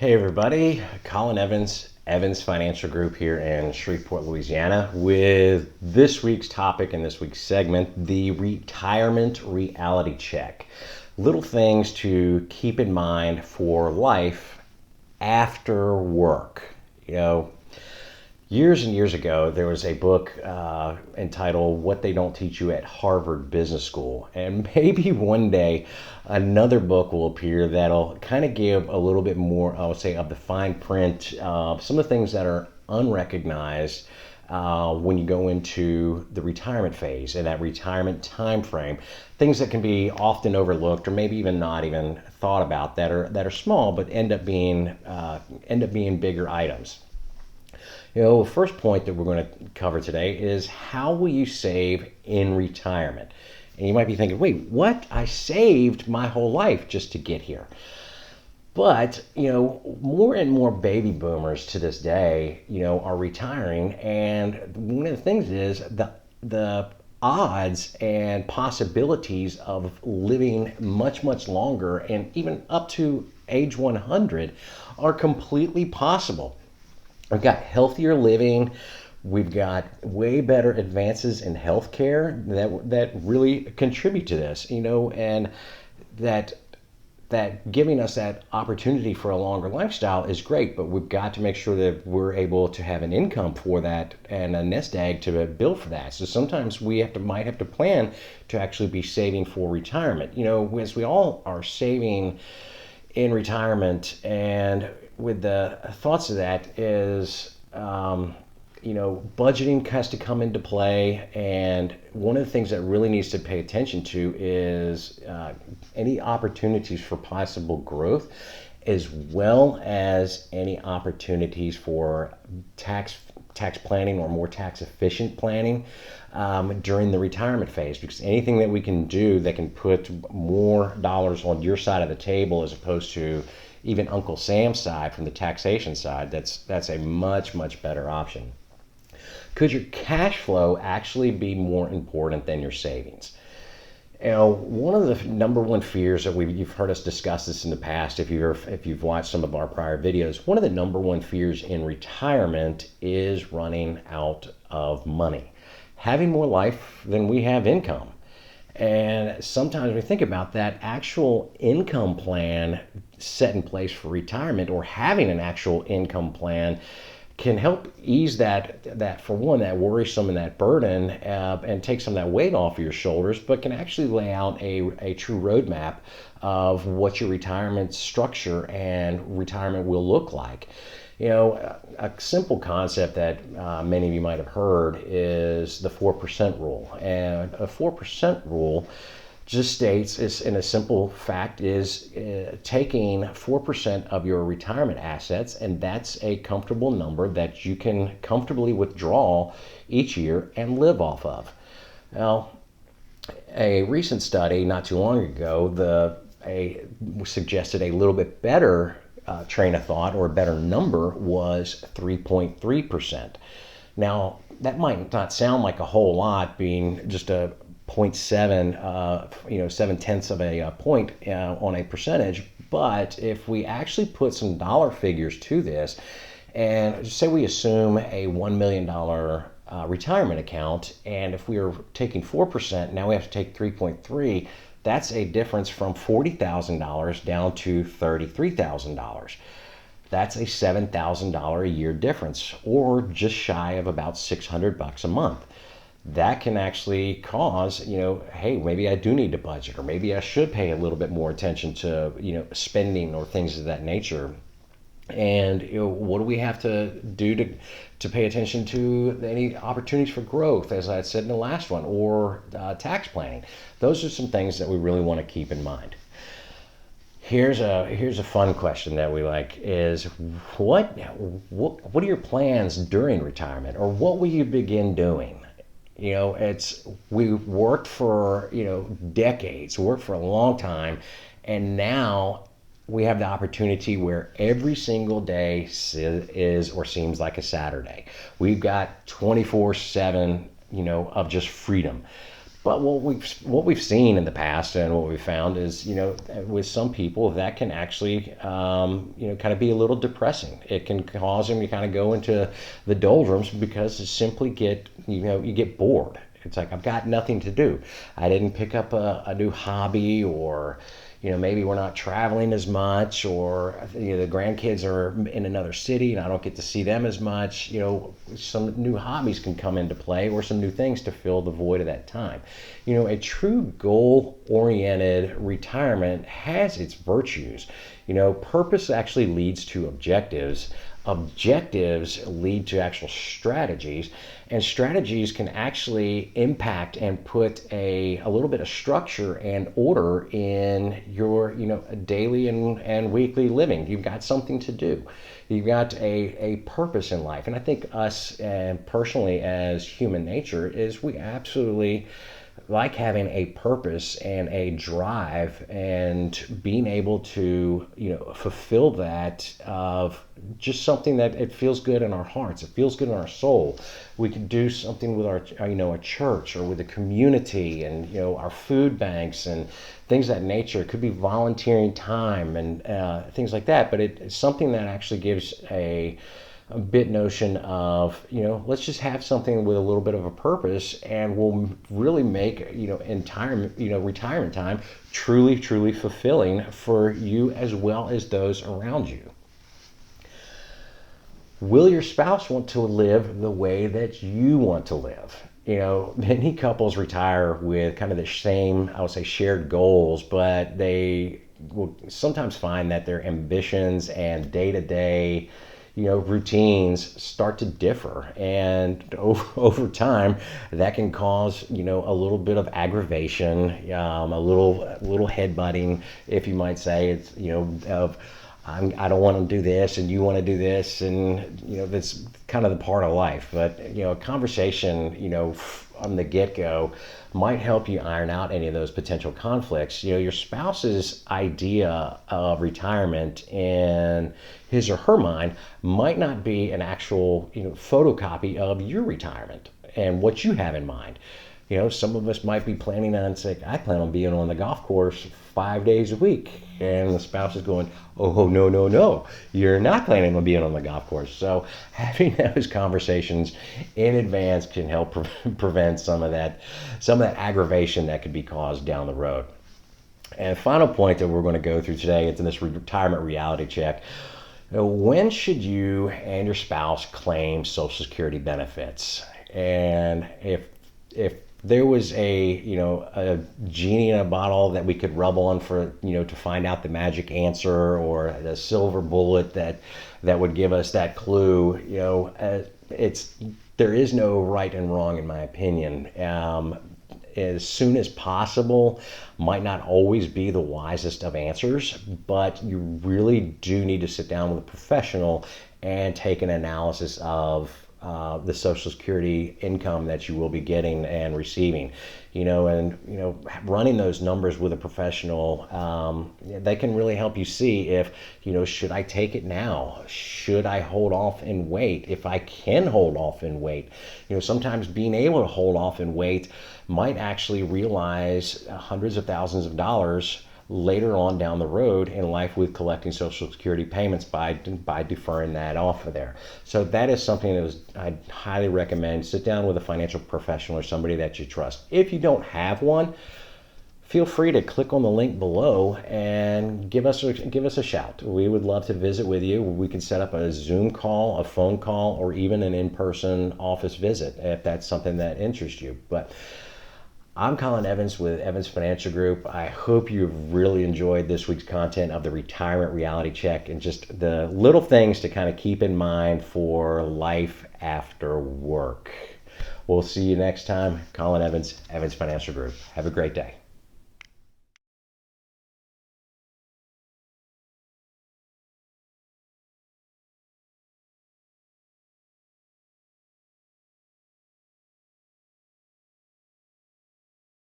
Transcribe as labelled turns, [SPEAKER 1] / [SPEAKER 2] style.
[SPEAKER 1] Hey everybody, Colin Evans, Evans Financial Group here in Shreveport, Louisiana, with this week's topic and this week's segment, the retirement reality check. Little things to keep in mind for life after work. You know, Years and years ago, there was a book entitled What They Don't Teach You at Harvard Business School. And maybe one day another book will appear that'll kind of give a little bit more, I would say, of the fine print, some of the things that are unrecognized when you go into the retirement phase and that retirement time frame. Things that can be often overlooked or maybe even not even thought about that are small but end up being bigger items. The first point that we're going to cover today is how will you save in retirement? And you might be thinking, wait, what? I saved my whole life just to get here. But, more and more baby boomers to this day, are retiring. And one of the things is the odds and possibilities of living much, much longer and even up to age 100 are completely possible. We've got healthier living. We've got way better advances in healthcare that really contribute to this, and that giving us that opportunity for a longer lifestyle is great, but we've got to make sure that we're able to have an income for that and a nest egg to build for that. So sometimes we might have to plan to actually be saving for retirement. As we all are saving in retirement, and with the thoughts of that is, budgeting has to come into play. And one of the things that really needs to pay attention to is any opportunities for possible growth, as well as any opportunities for tax planning or more tax efficient planning during the retirement phase, because anything that we can do that can put more dollars on your side of the table as opposed to even Uncle Sam's side from the taxation side, that's a much, much better option. Could your cash flow actually be more important than your savings? One of the number one fears that you've heard us discuss this in the past, if you've watched some of our prior videos, one of the number one fears in retirement is running out of money, having more life than we have income. And sometimes when we think about that actual income plan set in place for retirement, or having an actual income plan, can help ease that for one, that worrisome and that burden, and take some of that weight off of your shoulders, but can actually lay out a true roadmap of what your retirement structure and retirement will look like. A simple concept that many of you might have heard is the 4% rule. And a 4% rule just states, in a simple fact, is taking 4% of your retirement assets, and that's a comfortable number that you can comfortably withdraw each year and live off of. Now, a recent study not too long ago suggested a little bit better train of thought, or a better number, was 3.3%. Now, that might not sound like a whole lot, being just a 0.7, 7/10 of a point on a percentage. But if we actually put some dollar figures to this, and say we assume a $1 million retirement account, and if we are taking 4%, now we have to take 3.3. That's a difference from $40,000 down to $33,000. That's a $7,000 a year difference, or just shy of about $600 a month. That can actually cause, hey, maybe I do need to budget, or maybe I should pay a little bit more attention to, spending or things of that nature. And what do we have to do to pay attention to any opportunities for growth, as I said in the last one, or tax planning? Those are some things that we really want to keep in mind. Here's a fun question that we like: is what are your plans during retirement, or what will you begin doing? We worked for decades, worked for a long time, and now we have the opportunity where every single day is or seems like a Saturday. We've got 24/7, of just freedom. But what we've seen in the past and what we've found is, with some people that can actually, kind of be a little depressing. It can cause them to kind of go into the doldrums because you simply you get bored. It's like, I've got nothing to do. I didn't pick up a new hobby, or maybe we're not traveling as much, or the grandkids are in another city and I don't get to see them as much. Some new hobbies can come into play, or some new things to fill the void of that time. A true goal-oriented retirement has its virtues. Purpose actually leads to objectives. Objectives lead to actual strategies, and strategies can actually impact and put a little bit of structure and order in your daily and weekly living. You've got something to do. You've got a purpose in life. And I think us, and personally as human nature, is we absolutely like having a purpose and a drive, and being able to fulfill that, of just something that it feels good in our hearts, it feels good in our soul. We can do something with our a church, or with the community, and our food banks and things of that nature. It could be volunteering time and things like that, but it's something that actually gives a bit notion of, let's just have something with a little bit of a purpose, and we'll really make entire retirement time truly, truly fulfilling for you as well as those around you. Will your spouse want to live the way that you want to live? Many couples retire with kind of the same, I would say, shared goals, but they will sometimes find that their ambitions and day-to-day routines start to differ, and over time that can cause a little bit of aggravation, a little headbutting, if you might say. It's of, I don't want to do this and you want to do this, and that's kind of the part of life. But a conversation on the get-go might help you iron out any of those potential conflicts. Your spouse's idea of retirement in his or her mind might not be an actual photocopy of your retirement and what you have in mind. Some of us might be planning on saying, I plan on being on the golf course 5 days a week. And the spouse is going, oh, no, no, no, you're not planning on being on the golf course. So having those conversations in advance can help prevent some of that aggravation that could be caused down the road. And final point that we're going to go through today, it's in this retirement reality check. When should you and your spouse claim Social Security benefits? And if there was a genie in a bottle that we could rub on for to find out the magic answer, or the silver bullet that would give us that clue, there is no right and wrong, in my opinion. As soon as possible might not always be the wisest of answers, but you really do need to sit down with a professional and take an analysis of the Social Security income that you will be getting and receiving, and running those numbers with a professional. They can really help you see if, should I take it now? Should I hold off and wait? If I can hold off and wait, sometimes being able to hold off and wait might actually realize hundreds of thousands of dollars later on down the road in life with collecting Social Security payments by deferring that off of there. So that is something that I'd highly recommend. Sit down with a financial professional or somebody that you trust. If you don't have one, feel free to click on the link below and give us a shout. We would love to visit with you. We can set up a Zoom call, a phone call, or even an in-person office visit if that's something that interests you. But I'm Colin Evans with Evans Financial Group. I hope you've really enjoyed this week's content of the Retirement Reality Check, and just the little things to kind of keep in mind for life after work. We'll see you next time. Colin Evans, Evans Financial Group. Have a great day.